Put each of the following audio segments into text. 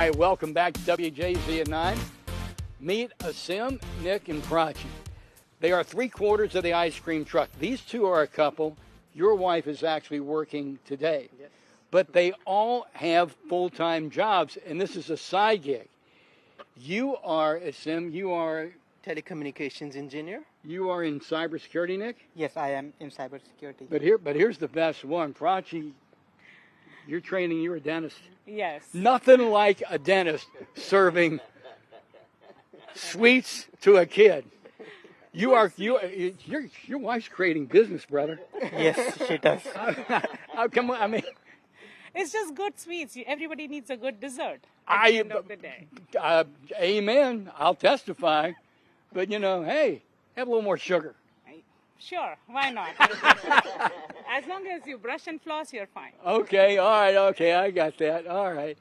Hi, welcome back to WJZ at 9. Meet Asim, Nick, and Prachi. They are 3/4 of the ice cream truck. These two are a couple. Your wife is actually working today. Yes. But they all have full-time jobs, and this is a side gig. You are, Asim, you are Telecommunications engineer. in cybersecurity, Nick? Yes, I am in cybersecurity. But here's the best one. Prachi, you're a dentist. Yes. Nothing like a dentist serving sweets to a kid. Your wife's creating business, brother. Yes, she does. How come? I mean, It's just good sweets. Everybody needs a good dessert at the end of the day. Amen. I'll testify. But hey, have a little more sugar. Sure, why not? As long as you brush and floss, you're fine. Okay, all right, okay, I got that. All right.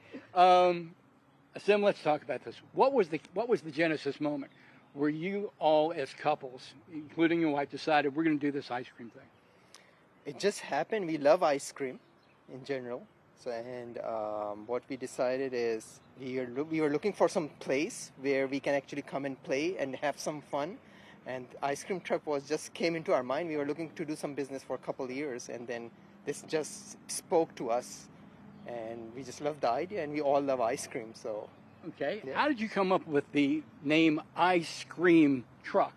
Sim, let's talk about this. What was the genesis moment where you all as couples, including your wife, decided we're going to do this ice cream thing? It just happened. We love ice cream in general. So, and what we decided is we were looking for some place where we can actually come and play and have some fun. And ice cream truck just came into our mind. We were looking to do some business for a couple of years, and then this just spoke to us, and we just loved the idea, and we all love ice cream. So, okay, yeah. How did you come up with the name Ice Cream Truck?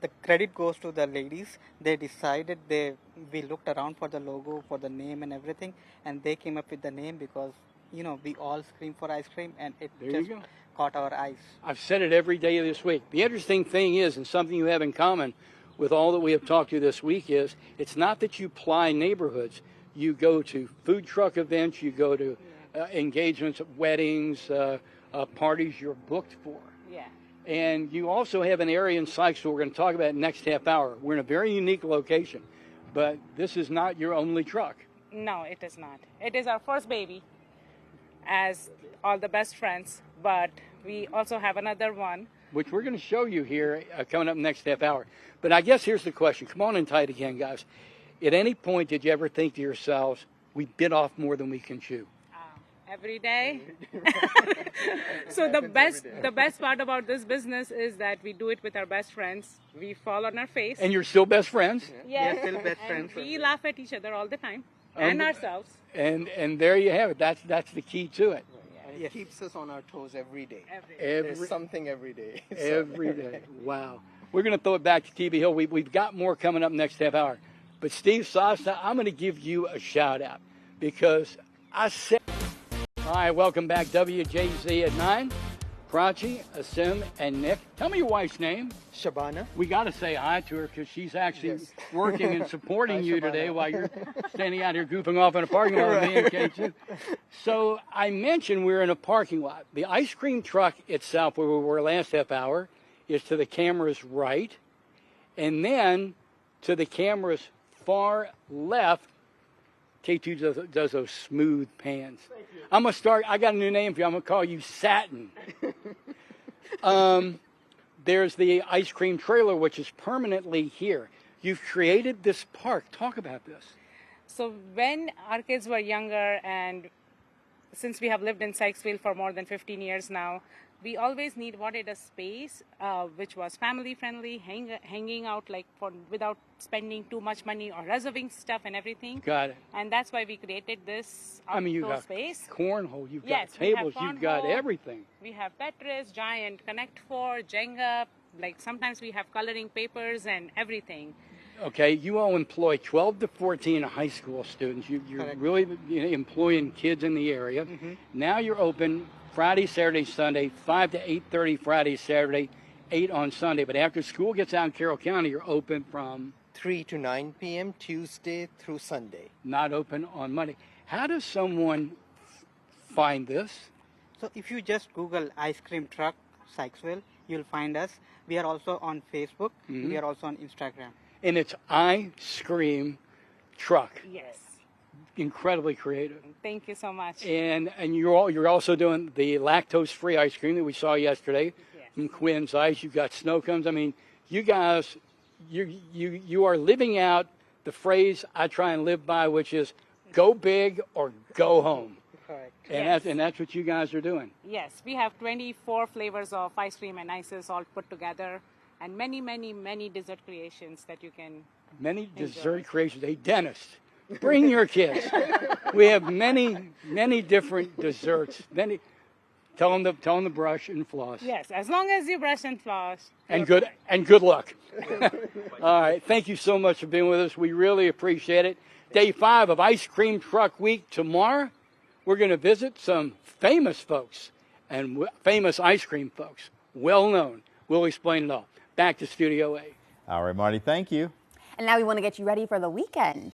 The credit goes to the ladies. They decided we looked around for the logo, for the name and everything, and they came up with the name because we all scream for ice cream, and it There just you go. caught our eyes. I've said it every day of this week. The interesting thing is, and something you have in common with all that we have talked to this week is, it's not that you ply neighborhoods. You go to food truck events, you go to engagements, weddings, parties you're booked for. Yeah. And you also have an area in Sykesville we're going to talk about in the next half hour. We're in a very unique location, but this is not your only truck. No, it is not. It is our first baby, as all the best friends, but we also have another one. Which we're going to show you here coming up next half hour. But I guess here's the question. Come on in tight again, guys. At any point, did you ever think to yourselves, we bit off more than we can chew? Every day. So the best part about this business is that we do it with our best friends. We fall on our face. And you're still best friends? Yes. We're still best And friends. we laugh at each other all the time. And ourselves. And there you have it. That's the key to it. and it keeps us on our toes every day. Every There's something every day. every day. Wow. We're going to throw it back to TV Hill. We've got more coming up next half hour. But Steve Sasta, I'm going to give you a shout out because I said. All right, welcome back, WJZ at 9. Prachi, Asim, and Nick. Tell me your wife's name. Shabana. We got to say hi to her because she's actually Yes. working and supporting Hi, you Shabana. today while you're standing out here goofing off in a parking lot with me and K2. So I mentioned we're in a parking lot. The ice cream truck itself, where we were last half hour, is to the camera's right. And then to the camera's far left, K2 does those smooth pans. I'm going to start. I got a new name for you. I'm going to call you Satin. There's the ice cream trailer, which is permanently here. You've created this park. Talk about this. So when our kids were younger, and since we have lived in Sykesville for more than 15 years now, we always wanted a space which was family friendly, hanging out without spending too much money or reserving stuff and everything. Got it. And that's why we created this You outdoor got space. cornhole, you've Yes, got we have tables, you've got cornhole. everything. We have Tetris, Giant, Connect 4, Jenga. Sometimes we have coloring papers and everything. Okay, you all employ 12 to 14 high school students. You're Correct. really employing kids in the area. Now you're open Friday, Saturday, Sunday, 5 to 8:30 Friday, Saturday, 8 on Sunday. But after school gets out in Carroll County, you're open from 3 to 9 p.m. Tuesday through Sunday. not open on Monday. How does someone find this? So if you just Google ice cream truck Sykesville, you'll find us. We are also on Facebook. We are also on Instagram. And it's Ice Cream Truck. Yes. Incredibly creative. Thank you so much. And you're also doing the lactose-free ice cream that we saw yesterday Yes. from Quinn's Ice. You've got snow cones. I mean, you guys, you are living out the phrase I try and live by, which is go big or go home. Correct. And that's what you guys are doing. Yes, we have 24 flavors of ice cream and ices all put together, and many, many, many dessert creations that you can Many enjoy. dessert creations. A dentist. Bring your kids. We have many, many different desserts. Tell them to brush and floss. Yes, as long as you brush and floss. And good luck. All right. Thank you so much for being with us. We really appreciate it. Day 5 of Ice Cream Truck Week. Tomorrow, we're going to visit some famous folks and famous ice cream folks, well known. We'll explain it all. Back to Studio A. All right, Marty, thank you. And now we want to get you ready for the weekend.